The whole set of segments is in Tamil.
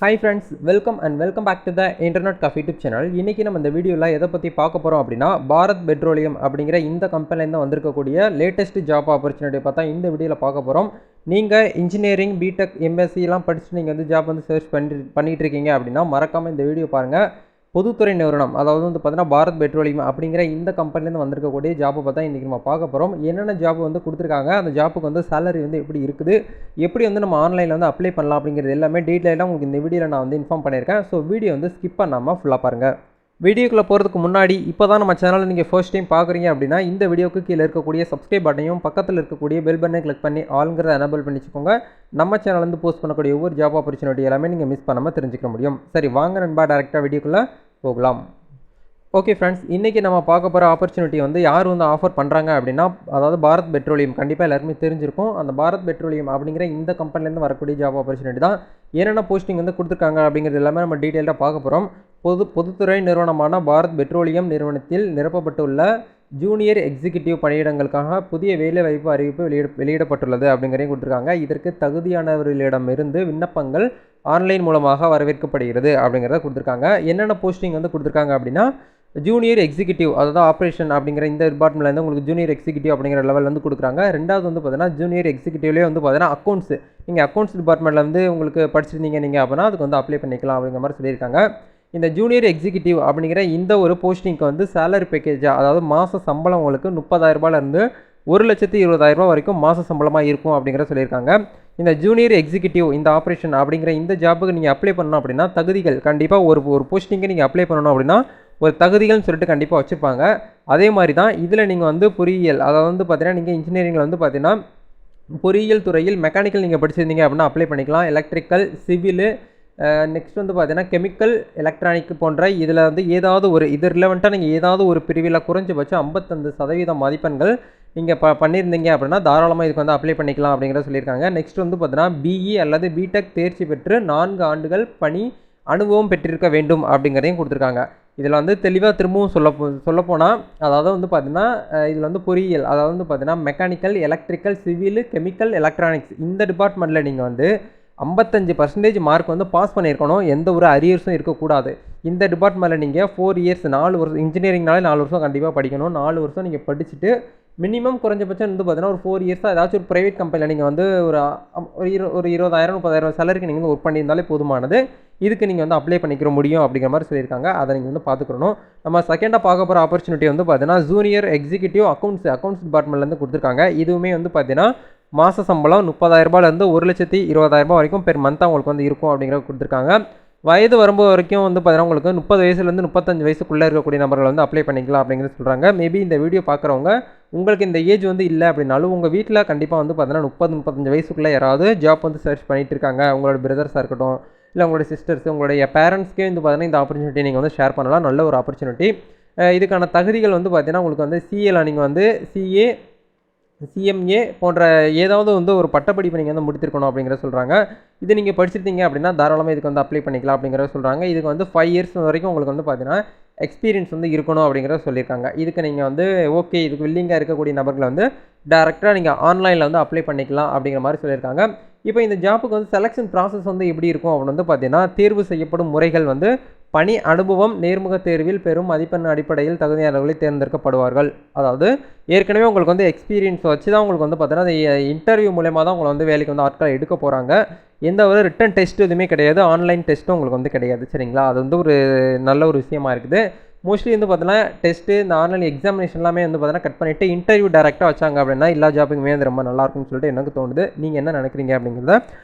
Hi friends, welcome back to the Internet Cafe YouTube channel. இன்னைக்கு நம்ம இந்த வீடியோல எதை பத்தி பார்க்க போறோம் அப்படினா பாரத் பெட்ரோலியம் அப்படிங்கற இந்த கம்பெனில இருந்து வந்திருக்கக்கூடிய லேட்டஸ்ட் ஜாப் ஆப்பர்சூனிட்டி பார்த்தா இந்த வீடியோல பார்க்க போறோம். நீங்க இன்ஜினியரிங், பிடெக், எம்எஸ்சி எல்லாம் படிச்சு நீங்க வந்து ஜாப் வந்து சர்ச் பண்ணிட்டு இருக்கீங்க அப்படினா மறக்காம இந்த வீடியோ பாருங்க. பொதுத்துறை நிறுவனம் அதாவது வந்து பார்த்தீங்கன்னா பாரத் பெட்ரோலியம் அப்படிங்கிற இந்த கம்பெனிலேருந்து வந்திருக்கக்கூடிய ஜாப்பை பார்த்தா இன்றைக்கி நம்ம பார்க்க போகிறோம். என்னென்ன ஜாப் வந்து கொடுத்துருக்காங்க, அந்த ஜாப்புக்கு வந்து சேலரி வந்து எப்படி இருக்குது, எப்படி வந்து நம்ம ஆன்லைனில் வந்து அப்ளை பண்ணலாம் அப்படிங்கிறது எல்லாமே டீட்டெயிலாக உங்களுக்கு இந்த வீடியோவில் நான் வந்து இன்ஃபார்ம் பண்ணியிருக்கேன். ஸோ வீடியோ வந்து ஸ்கிப் பண்ணாமல் ஃபுல்லாக பாருங்கள். வீடியோக்குள்ளே போகிறதுக்கு முன்னாடி இப்போ தான் நம்ம சேனலில் நீங்கள் ஃபர்ஸ்ட் டைம் பார்க்குறீங்க அப்படின்னா இந்த வீடியோக்கு கீழே இருக்கக்கூடிய சப்ஸ்கிரைப் பட்டனையும் பக்கத்தில் இருக்கக்கூடிய பெல் பட்டனை கிளிக் பண்ணி ஆளுங்கிறத எனபிள் பண்ணிச்சுக்கோங்க. நம்ம சேனல்லேருந்து போஸ்ட் பண்ணக்கூடிய ஒவ்வொரு ஜாப் ஆப்பர்ச்சுனிட்டி எல்லாமே நீங்கள் மிஸ் பண்ணாமல் தெரிஞ்சுக்க முடியும். சரி வாங்க நண்பா, டேரெக்டாக வீடியோக்குள்ளே போகலாம். ஓகே ஃப்ரெண்ட்ஸ், இன்றைக்கி நம்ம பார்க்க போகிற ஆப்பர்ச்சுனிட்டி வந்து யார் வந்து ஆஃபர் பண்ணுறாங்க அப்படின்னா, அதாவது பாரத் பெட்ரோலியம். கண்டிப்பாக எல்லாருமே தெரிஞ்சிருக்கும். அந்த பாரத் பெட்ரோலியம் அப்படிங்கிற இந்த கம்பெனிலேருந்து வரக்கூடிய ஜாப் ஆப்பர்ச்சுனிட்டி தான். என்னென்ன போஸ்டிங் வந்து கொடுத்துருக்காங்க அப்படிங்கிறது எல்லாமே நம்ம டீட்டெயிலாக பார்க்க போகிறோம். பொதுத்துறை நிறுவனமான பாரத் பெட்ரோலியம் நிறுவனத்தில் நிரப்பப்பட்டுள்ள ஜூனியர் எக்ஸிக்யூட்டிவ் பணியிடங்களுக்காக புதிய வேலைவாய்ப்பு அறிவிப்பு வெளியிடப்பட்டுள்ளது அப்படிங்கிறதையும் கொடுத்துருக்காங்க. இதற்கு தகுதியானவர்களிடமிருந்து விண்ணப்பங்கள் ஆன்லைன் மூலமாக வரவேற்கப்படுகிறது அப்படிங்கிறத கொடுத்துருக்காங்க. என்னென்ன போஸ்டிங் வந்து கொடுத்துருக்காங்க அப்படின்னா, ஜூனியர் எக்ஸிக்யூட்டிவ், அதாவது ஆப்ரேஷன் அப்படிங்கிற இந்த டிபார்ட்மெண்ட்லேருந்து உங்களுக்கு ஜூனியர் எக்ஸிக்யூட்டிவ் அப்படிங்கிற லெவல் வந்து கொடுக்குறாங்க. ரெண்டாவது வந்து பார்த்தீங்கன்னா ஜூனியர் எக்ஸிக்யூட்டிவ்லேயே வந்து பார்த்தீங்கன்னா அக்கௌண்ட்ஸ், நீங்கள் அக்கௌண்ட்ஸ் டிபார்ட்மெண்ட்டில் வந்து உங்களுக்கு படிச்சிருந்தீங்க நீங்கள் அப்படின்னா அதுக்கு வந்து அப்ளை பண்ணிக்கலாம் அப்படிங்கிற மாதிரி சொல்லியிருக்காங்க. இந்த ஜூனியர் எக்ஸிக்யூட்டிவ் அப்படிங்கிற இந்த ஒரு போஸ்டிங்க்கு வந்து சேலரி பேக்கேஜாக, அதாவது மாத சம்பளம் உங்களுக்கு 30,000 ரூபாயிலேருந்து 1,20,000 வரைக்கும் மாத சம்பளமாக இருக்கும் அப்படிங்கிற சொல்லியிருக்காங்க. இந்த ஜூனியர் எக்ஸிக்யூட்டிவ் இந்த ஆப்ரேஷன் அப்படிங்கிற இந்த ஜாப்புக்கு நீங்கள் அப்ளை பண்ணணும் அப்படின்னா தகுதிகள் கண்டிப்பாக ஒரு போஸ்டிங்கு நீங்கள் அப்ளை பண்ணணும் அப்படின்னா ஒரு தகுதிகள்னு சொல்லிட்டு கண்டிப்பாக வச்சுருப்பாங்க. அதே மாதிரி தான் இதில் நீங்கள் வந்து பொறியியல், அதாவது வந்து பார்த்தீங்கன்னா நீங்கள் இன்ஜினியரிங்கில் வந்து பார்த்தீங்கன்னா பொறியியல் துறையில் மெக்கானிக்கல் நீங்கள் படிச்சிருந்தீங்க அப்படின்னா அப்ளை பண்ணிக்கலாம். எலக்ட்ரிக்கல், சிவிலு, நெக்ஸ்ட் வந்து பார்த்தீங்கன்னா கெமிக்கல், எலக்ட்ரானிக் போன்ற இதில் வந்து ஏதாவது ஒரு இது ரிலவெண்ட்டாக நீங்கள் ஏதாவது ஒரு பிரிவில் குறைஞ்சபட்சம் 55% மதிப்பெண்கள் நீங்கள் பண்ணியிருந்தீங்க அப்படின்னா தாராளமாக இதுக்கு வந்து அப்ளை பண்ணிக்கலாம் அப்படிங்கிறத சொல்லியிருக்காங்க. நெக்ஸ்ட் வந்து பார்த்தீங்கன்னா பிஇ அல்லது பிடெக் தேர்ச்சி பெற்று 4 ஆண்டுகள் பணி அனுபவம் பெற்றிருக்க வேண்டும் அப்படிங்கிறதையும் கொடுத்துருக்காங்க. இதில் வந்து தெளிவாக திரும்பவும் சொல்லப்போனால், அதாவது வந்து பார்த்தீங்கன்னா இதில் வந்து பொறியியல், அதாவது வந்து பார்த்தீங்கன்னா mechanical, electrical, civil, chemical, electronics இந்த டிபார்ட்மெண்ட்டில் நீங்கள் வந்து 55% மார்க் வந்து பாஸ் பண்ணியிருக்கணும். எந்த ஒரு அரியர்ஸும் இருக்கக்கூடாது. இந்த டிபார்ட்மெண்ட்டில் நீங்கள் 4 இயர்ஸ் 4 வருஷம், இன்ஜினியரிங்னாலே 4 வருஷம் கண்டிப்பாக படிக்கணும். 4 வருஷம் நீங்கள் படிச்சுட்டு மினிமம் குறைஞ்சபட்சம் வந்து பார்த்தீங்கன்னா ஒரு 4 இயர்ஸாக ஏதாச்சும் ஒரு ப்ரைவேட் கம்பெனியில் நீங்கள் வந்து ஒரு 20,000 30,000 சேலரிக்கு நீங்கள் வந்து ஒர்க் பண்ணியிருந்தாலே போதுமானது. இதுக்கு நீங்கள் வந்து அப்ளை பண்ணிக்கிற முடியும் அப்படிங்கிற மாதிரி சொல்லியிருக்காங்க. அதை நீங்கள் வந்து பார்த்துக்கணும். நம்ம செகண்டாக பார்க்க போகிற ஆப்பர்ச்சுனிட்டி வந்து பார்த்தீங்கன்னா ஜூனியர் எக்ஸிக்யூட்டிவ் அக்கௌண்ட்ஸ் டிபார்ட்மெண்ட்லேருந்து கொடுத்துருக்காங்க. இதுவுமே வந்து பார்த்தீங்கன்னா மாத சம்பளம் 30,000 ரூபாயிலேருந்து 1,20,000 வரைக்கும் பெர் மந்த்தாக உங்களுக்கு வந்து இருக்கும் அப்படிங்கிறத கொடுத்துருக்காங்க. வயது வரும்போது வரைக்கும் வந்து பார்த்தீங்கன்னா உங்களுக்கு 30 வயசுலேருந்து 35 வயசுக்குள்ளே இருக்கக்கூடிய நபர்கள் வந்து அப்ளை பண்ணிக்கலாம் அப்படிங்கிறது சொல்கிறாங்க. மேபி இந்த வீடியோ பார்க்குறவங்க உங்களுக்கு இந்த ஏஜ் வந்து இல்லை அப்படின்னாலும் உங்கள் வீட்டில் கண்டிப்பாக வந்து பார்த்தீங்கன்னா 30-35 வயசுக்குள்ளே யாராவது ஜாப் வந்து சர்ச் பண்ணிகிட்டு இருக்காங்க. உங்களோட பிரதர்ஸாக இருக்கட்டும், இல்லை உங்களோட சிஸ்டர்ஸ், உங்களுடைய பேரண்ட்ஸ்க்கே வந்து பார்த்தீங்கன்னா இந்த ஆப்பர்ச்சுனிட்டி நீங்கள் வந்து ஷேர் பண்ணலாம். நல்ல ஒரு ஆப்பர்ச்சுனிட்டி. இதுக்கான தகுதிகள் வந்து பார்த்தீங்கன்னா உங்களுக்கு வந்து சிஏல நீங்கள் வந்து சிஏ, சிஎம்ஏ போன்ற ஏதாவது வந்து ஒரு பட்டப்படிப்பு நீங்கள் வந்து முடித்திருக்கணும் அப்படிங்கிற சொல்கிறாங்க. இது நீங்கள் படிச்சிருந்தீங்க அப்படின்னா தாராளமாக இதுக்கு வந்து அப்ளை பண்ணிக்கலாம் அப்படிங்கிற சொல்கிறாங்க. இதுக்கு வந்து 5 இயர்ஸ் வரைக்கும் உங்களுக்கு வந்து பார்த்தீங்கன்னா எக்ஸ்பீரியன்ஸ் வந்து இருக்கணும் அப்படிங்கிறத சொல்லியிருக்காங்க. இதுக்கு நீங்கள் வந்து ஓகே இதுக்கு வில்லிங்காக இருக்கக்கூடிய நபர்களை வந்து டேரெக்டாக நீங்கள் ஆன்லைனில் வந்து அப்ளை பண்ணிக்கலாம் அப்படிங்கிற மாதிரி சொல்லியிருக்காங்க. இப்போ இந்த ஜாப்புக்கு வந்து செலெக்ஷன் ப்ராசஸ் வந்து எப்படி இருக்கும் அப்படின்னு வந்து பார்த்தீங்கன்னா, தேர்வு செய்யப்படும் முறைகள் வந்து பணி அனுபவம், நேர்முக தேர்வில் பெரும் மதிப்பெண் அடிப்படையில் தகுதியானவர்களை தேர்ந்தெடுக்கப்படுவார்கள். அதாவது ஏற்கனவே உங்களுக்கு வந்து எக்ஸ்பீரியன்ஸ் வச்சு தான் உங்களுக்கு வந்து பார்த்தீங்கன்னா இன்டர்வியூ மூலமாக தான் உங்களை வந்து வேலைக்கு வந்து ஆட்களை எடுக்க போகிறாங்க. எந்த ஒரு ரிட்டன் டெஸ்ட் எதுவுமே கிடையாது. ஆன்லைன் டெஸ்ட்டும் உங்களுக்கு வந்து கிடையாது. சரிங்களா, அது வந்து ஒரு நல்ல ஒரு விஷயமா இருக்குது. மோஸ்ட்லி வந்து பார்த்தீங்கன்னா டெஸ்ட்டு, இந்த ஆன்லைன் எக்ஸாமினேஷன் எல்லாமே வந்து பார்த்தீங்கன்னா கட் பண்ணிவிட்டு இன்டர்வியூ டேரெக்டாக வச்சாங்க அப்படின்னா எல்லா ஜாப்புக்குமே வந்து ரொம்ப நல்லாயிருக்கும்னு சொல்லிட்டு எனக்கு தோணுது. நீங்கள் என்ன நினைக்கிறீங்க அப்படிங்கிறத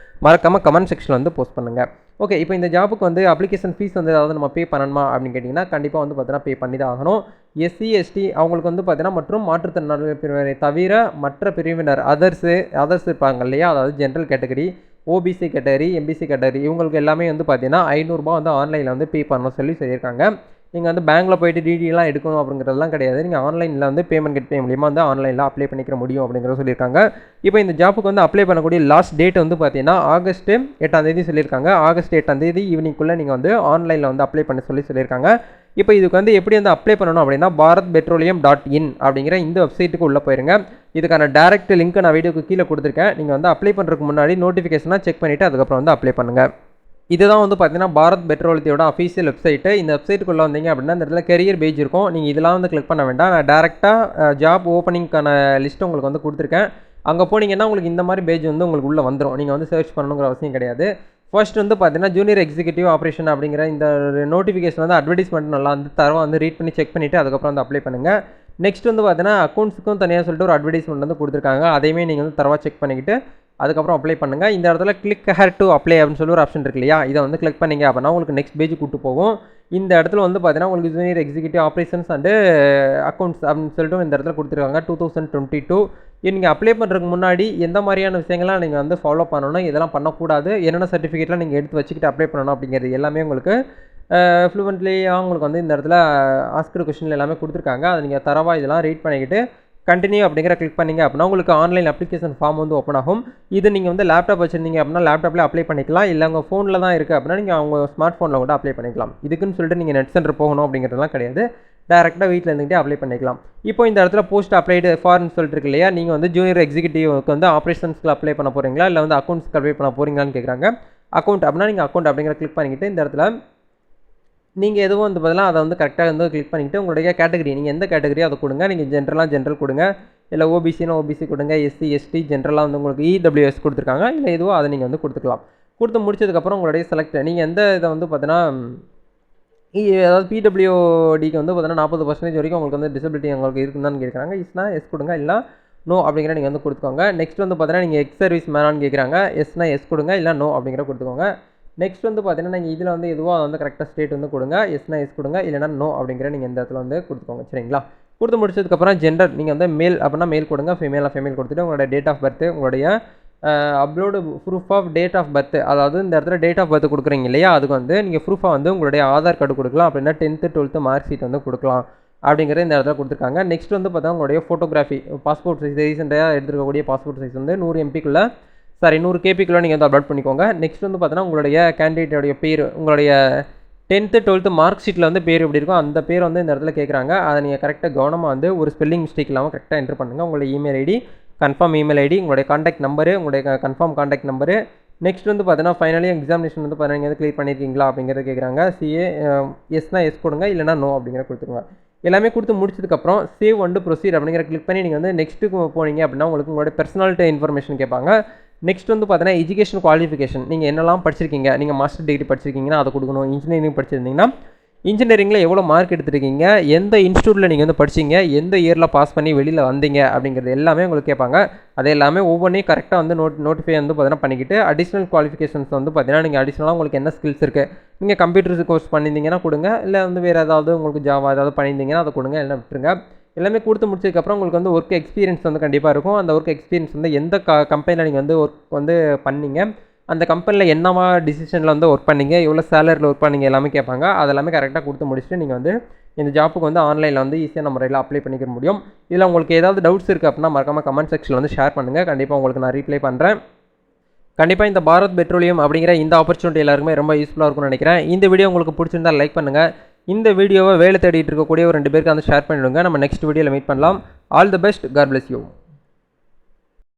மறக்காமல் கமெண்ட் செக்ஷனில் வந்து போஸ்ட் பண்ணுங்கள். ஓகே, இப்போ இந்த ஜாப்புக்கு வந்து அப்ளிகேஷன் ஃபீஸ் வந்து ஏதாவது நம்ம பே பண்ணணுமா அப்படின்னு கேட்டிங்கன்னா கண்டிப்பாக வந்து பார்த்தீங்கன்னா பே பண்ணி தான் ஆகணும். எஸ்சி, எஸ்டி அவங்களுக்கு வந்து பார்த்தீங்கன்னா மற்றும் மாற்றுத்திறனாளி பிரிவினரை தவிர மற்ற பிரிவினர் அதர்ஸ் இருப்பாங்க இல்லையா, அதாவது general category, OBC category, MBC category இவங்களுக்கு எல்லாமே வந்து பார்த்தீங்கன்னா 500 ரூபா வந்து ஆன்லைனில் வந்து பே பண்ணணும்னு சொல்லியிருக்காங்க. நீங்கள் வந்து பேங்க்கில் போய்ட்டு டிடிலாம் எடுக்கணும் அப்படிங்கிறதெல்லாம் கிடையாது. நீங்கள் ஆன்லைனில் வந்து பேமெண்ட் கேட்வே மூலியமாக வந்து ஆன்லைனில் அப்ளை பண்ணிக்கிற முடியும் அப்படிங்கிறத சொல்லியிருக்காங்க. இப்போ இந்த ஜாப்புக்கு வந்து அப்ளை பண்ணக்கூடிய லாஸ்ட் டேட் வந்து பார்த்தீங்கன்னா ஆகஸ்ட் 8 சொல்லியிருக்காங்க. ஆகஸ்ட் 8 ஈவினிங்குள்ளே நீங்கள் வந்து ஆன்லைனில் வந்து அப்ளை பண்ண சொல்லியிருக்காங்க. இப்போ இதுக்கு வந்து எப்படி வந்து அப்ளை பண்ணணும் அப்படின்னா bharatpetroleum.in அப்படிங்கிற இந்த வெப்சைட்டுக்கு உள்ளே போயிருங்க. இதுக்கான டேரக்ட் லிங்க் நான் வீடியோக்கு கீழே கொடுத்துருக்கேன். நீங்கள் வந்து அப்ளை பண்ணுறதுக்கு முன்னாடி நோட்டிஃபிகேஷனாக செக் பண்ணிவிட்டு அதுக்கப்புறம் வந்து அப்ளை பண்ணுங்கள். இதுதான் வந்து பார்த்தீங்கன்னா பாரத் பெட்ரோலியத்தோட அஃபீஷியல் வெப்சைட்டு. இந்த வெப்சைட்டுக்குள்ளே வந்தீங்க அப்படின்னா இந்த இடத்துல கெரியர் பேஜ் இருக்கும். நீங்கள் இதெல்லாம் வந்து கிளிக் பண்ண வேண்டாம். நான் டேரெக்டாக ஜாப் ஓப்பனிங்க்கான லிஸ்ட்டு உங்களுக்கு வந்து கொடுத்துருக்கேன். அங்கே போனீங்கன்னா உங்களுக்கு இந்த மாதிரி பேஜ் வந்து உங்களுக்கு உள்ளே வந்துடும். நீங்கள் வந்து சர்ச் பண்ணணுங்கிற அவசியம் கிடையாது. ஃபர்ஸ்ட் வந்து பார்த்தீங்கன்னா ஜூனியர் எக்ஸிக்யூட்டிவ் ஆப்ரேஷன் அப்படிங்கிற இந்த நோட்டிஃபிகேஷன் வந்து அட்வர்டைஸ்மெண்ட் நல்லா வந்து தரவா வந்து ரீட் பண்ணி செக் பண்ணிவிட்டு அதுக்கப்புறம் வந்து அப்ளை பண்ணுங்கள். நெக்ஸ்ட் வந்து பார்த்தீங்கன்னா அக்கௌண்ட்ஸுக்கும் தனியாக சொல்லிட்டு ஒரு அட்வர்டைஸ்மெண்ட் வந்து கொடுத்துருக்காங்க. அதையுமே நீங்கள் வந்து தரவா செக் பண்ணிக்கிட்டு அதுக்கப்புறம் அப்ளை பண்ணுங்கள். இந்த இடத்துல கிளிக் ஹேர் டு அப்ளை அப்படின்னு சொல்லி ஒரு ஆப்ஷன் இருக்கு இல்லையா, இதை வந்து கிளிக் பண்ணிங்க அப்படின்னா உங்களுக்கு நெக்ஸ்ட் பேஜ் கூட்டு போகும். இந்த இடத்துல வந்து பார்த்தீங்கன்னா உங்களுக்கு junior executive operations and accounts அப்படின்னு சொல்லிட்டு இந்த இடத்துல கொடுத்துருக்காங்க 2022. நீங்கள் அப்ளை பண்ணுறதுக்கு முன்னாடி எந்த மாதிரியான விஷயங்கள்லாம் நீங்கள் வந்து ஃபாலோ பண்ணணும், இதெல்லாம் பண்ணக்கூடாது, என்னென்ன சர்டிஃபிகேட்லாம் நீங்கள் எடுத்து வச்சுக்கிட்டு அப்ளை பண்ணணும் அப்படிங்கிறது எல்லாமே உங்களுக்கு ஃப்ளூவெண்ட்லியாக உங்களுக்கு வந்து இந்த இடத்துல ஆஸ்கர் கொஸ்டின் எல்லாமே கொடுத்துருக்காங்க. அதை நீங்கள் தரவாக இதெல்லாம் ரீட் பண்ணிக்கிட்டு கண்டினியூ அப்படிங்கிற கிளிக் பண்ணிங்க அப்படின்னா உங்களுக்கு ஆன்லைன் அப்ளிகேஷன் ஃபார்ம் வந்து ஓப்பன் ஆகும். இது நீங்கள் வந்து லேப்டாப் வச்சுருந்தீங்க அப்படின்னா லேப்டாப்லேயே அப்ளை பண்ணிக்கலாம். இல்லை உங்கள் ஃபோனில் தான் இருக்குது அப்படின்னா நீங்கள் அவங்க ஸ்மார்ட் ஃபோனில் கூட அப்ளை பண்ணிக்கலாம். இதுக்குன்னு சொல்லிட்டு நீங்கள் நெட் சென்டர் போகணும் அப்படிங்கிறதுலாம் கிடையாது. டேரெக்டாக வீட்டில் இருந்துகிட்டே அப்ளை பண்ணிக்கலாம். இப்போ இந்த இடத்துல போஸ்ட் அப்ளைடு ஃபார்ன்னு சொல்லிட்டு இருக்கு இல்லையா, நீங்கள் வந்து ஜூனியர் எக்ஸிக்யூட்டிவ்க்கு வந்து ஆப்ரேஷன்ஸ்க்கு அப்ளை பண்ண போகிறீங்களா இல்லை வந்து அக்கௌண்ட்ஸ்க்கு அப்ளை பண்ண போகிறீங்களான்னு கேட்குறாங்க. அக்கௌண்ட் அப்படின்னா நீங்கள் அக்கௌண்ட் அப்படிங்கிற கிளிக் பண்ணிக்கிட்டு இந்த இடத்துல நீங்கள் எதுவும் வந்து பதிலாக அதை வந்து கரெக்டாக வந்து கிளிக் பண்ணிவிட்டு உங்களுடைய கேட்டகரி நீங்கள் எந்த கேட்டகரியோ அதை கொடுங்க. நீங்கள் ஜென்ரல் கொடுங்க, இல்லை ஓபிசினா ஓபிசி கொடுங்க, எஸ்சி எஸ்டி ஜென்ரலாக வந்து உங்களுக்கு இடபிள்யூஎஸ் கொடுத்துருக்காங்க, இல்லை எதுவோ அதை நீங்கள் வந்து கொடுத்துக்கலாம். கொடுத்து முடிச்சதுக்கப்புறம் உங்களுடைய செலக்ட் நீங்கள் எந்த இதை வந்து பார்த்தீங்கன்னா அதாவது பிடபிள்யூடிக்கு வந்து பார்த்தீங்கன்னா 40% வரைக்கும் உங்களுக்கு வந்து டிசபிலிட்டி உங்களுக்கு இருக்குதான்னு கேட்குறாங்க. இஸ்னா எஸ் கொடுங்க, இல்லை நோ அப்படிங்கிற நீங்கள் வந்து கொடுத்துக்கோங்க. நெக்ஸ்ட் வந்து பார்த்தீங்கன்னா நீங்கள் எக்ஸ் சர்வீஸ் மேனான்னு கேட்குறாங்க. எஸ்னா எஸ் கொடுங்க, இல்லை நோ அப்படிங்கிற கொடுத்துக்கோங்க. நெக்ஸ்ட் வந்து பார்த்தீங்கன்னா நீங்கள் இதில் வந்து எதுவோ அதை வந்து கரெக்டாக ஸ்டேட் வந்து கொடுங்க. எஸ்னா எஸ் கொடுங்க, இல்லைனா நோ அப்படிங்கிற நீங்கள் இந்த இடத்துல வந்து கொடுத்துக்கோங்க. சரிங்களா? கொடுத்து முடிச்சதுக்கப்புறம் ஜெண்டர் நீங்கள் வந்து மேல் அப்படின்னா மேல் கொடுங்க, ஃபீமேல் கொடுத்துட்டு உங்களோட டேட் ஆஃப் பர்த், உங்களுடைய upload proof of date of birth, அதாவது இந்த இடத்துல டேட் ஆஃப் பர்த் கொடுக்குறீங்க இல்லையா, அதுக்கு வந்து நீங்கள் ப்ரூஃபாக வந்து உங்களுடைய ஆதார் கார்டு கொடுக்கலாம், அப்படின்னா 10th 12th மார்க் ஷீட் வந்து கொடுக்கலாம் அப்படிங்கிற இந்த இடத்துல கொடுத்துருக்காங்க. நெக்ஸ்ட் வந்து பார்த்தா உங்களுடைய ஃபோட்டோகிராஃபி பாஸ்போர்ட் சைஸ் ரீசெண்டாக எடுத்துருக்கக்கூடிய பாஸ்போர்ட் சைஸ் வந்து 100 MPக்குள்ளே 100 KPக்குள்ளே நீங்கள் வந்து அப்லோட் பண்ணிக்கோங்க. நெக்ஸ்ட் வந்து பார்த்தீங்கன்னா உங்களுடைய கேண்டிடேட்டோடைய பேர், உங்களுடைய 10th 12th மார்க் ஷீட்டில் வந்து பேர் எப்படி இருக்கும் அந்த பேர் வந்து இந்த இடத்துல கேட்குறாங்க. அதை நீங்கள் கரெக்டாக கவனமாக வந்து ஒரு ஸ்பெல்லிங் மிஸ்டேக் இல்லாமல் கரெக்டாக என்ட்ரு பண்ணுங்கள். உங்களுடைய email ID, confirm email ID, உங்களுடைய காண்டாக்ட் நம்பரு, உங்களுடைய கன்ஃபார்ம் காண்டாக்ட் நம்பரு. நெக்ஸ்ட் வந்து பார்த்தீங்கன்னா ஃபைனலி எக்ஸாமினேஷன் வந்து பார்த்தீங்கன்னா நீங்கள் வந்து கிளியர் பண்ணியிருக்கீங்களா அப்படிங்கிறத கேட்குறாங்க. எஸ்னா எஸ் கொடுங்க, இல்லைனா நோ அப்படிங்கிற கொடுத்துருங்க. எல்லாமே கொடுத்து முடிச்சதுக்கப்புறம் சேவ் வந்து ப்ரொசீட் அப்படிங்கிற கிளிக் பண்ணி நீங்கள் வந்து நெக்ஸ்ட்டுக்கு போனீங்க அப்படின்னா உங்களுக்கு உங்களுடைய பர்சனாலிட்டி இன்ஃபர்மேஷன் கேட்பாங்க. நெக்ஸ்ட் வந்து பார்த்தீங்கன்னா எஜுகேஷன் குவாலிஃபிகேஷன், நீங்கள் என்னெல்லாம் படிச்சிருக்கீங்க, நீங்கள் மாஸ்டர் டிகிரி படிச்சிருக்கீங்கன்னா அதை கொடுக்கணும். இன்ஜினியரிங் படிச்சிருந்தீங்கன்னா இன்ஜினியரிங்கில் எவ்வளோ மார்க் எடுத்துருக்கீங்க, எந்த இன்ஸ்டியூட்டில் நீங்கள் வந்து படிச்சிங்க, எந்த இயரில் பாஸ் பண்ணி வெளியில் வந்தீங்க அப்படிங்கிறது எல்லாமே உங்களுக்கு கேட்பாங்க. அது எல்லாமே ஒவ்வொன்றையும் கரெக்டாக வந்து நோட்டிஃபை வந்து பார்த்தீங்கன்னா பண்ணிக்கிட்டு அடிஷ்னல் குவாலிஃபிகேஷன்ஸ் வந்து பார்த்தீங்கன்னா நீங்கள் அடிஷ்னலாக உங்களுக்கு என்ன ஸ்கில்ஸ் இருக்குது, நீங்கள் கம்ப்யூட்டர் கோர்ஸ் பண்ணியிருந்தீங்கன்னா கொடுங்க, இல்லை வந்து வேறு ஏதாவது உங்களுக்கு ஜாவா ஏதாவது பண்ணியிருந்தீங்கன்னா அதை கொடுங்க, எல்லாம் விட்டுருங்க. எல்லாமே கொடுத்து முடிச்சதுக்கப்புறம் உங்களுக்கு வந்து ஒர்க் எக்ஸ்பீரியன்ஸ் வந்து கண்டிப்பாக இருக்கும். அந்த ஒர்க் எக்ஸ்பீரியன்ஸ் வந்து எந்த கம்பெனியில் நீங்கள் வந்து ஒர்க் வந்து பண்ணீங்க, அந்த கம்பெனியில் என்னமா டிசிஷனில் வந்து ஒர்க் பண்ணீங்க, எவ்வளோ சேலரியில் ஒர்க் பண்ணீங்க எல்லாமே கேட்பாங்க. அதெல்லாமே கரெக்டாக கொடுத்து முடிச்சுட்டு நீங்கள் வந்து இந்த ஜாப்புக்கு வந்து ஆன்லைனில் வந்து ஈஸியான முறையில் அப்ளை பண்ணிக்க முடியும். இதில் உங்களுக்கு ஏதாவது டவுட்ஸ் இருக்குது அப்படின்னா மறக்காமல் கமெண்ட் செக்ஷனில் வந்து ஷேர் பண்ணுங்கள். கண்டிப்பாக உங்களுக்கு நான் ரீப்ளை பண்ணுறேன். கண்டிப்பாக இந்த பாரத் பெட்ரோலியம் அப்படிங்கிற இந்த ஆப்பர்ச்சுனிட்டி எல்லாருக்குமே ரொம்ப யூஸ்ஃபுல்லாக இருக்கும்னு நினைக்கிறேன். இந்த வீடியோ உங்களுக்கு பிடிச்சிருந்தால் லைக் பண்ணுங்கள். இந்த வீடியோவை வேலை தேடிட்டு இருக்கக்கூடிய ஒரு 2 பேருக்கு வந்து ஷேர் பண்ணிவிடுங்க. நம்ம நெக்ஸ்ட் வீடியோவில் மீட் பண்ணலாம். All the best. God bless you.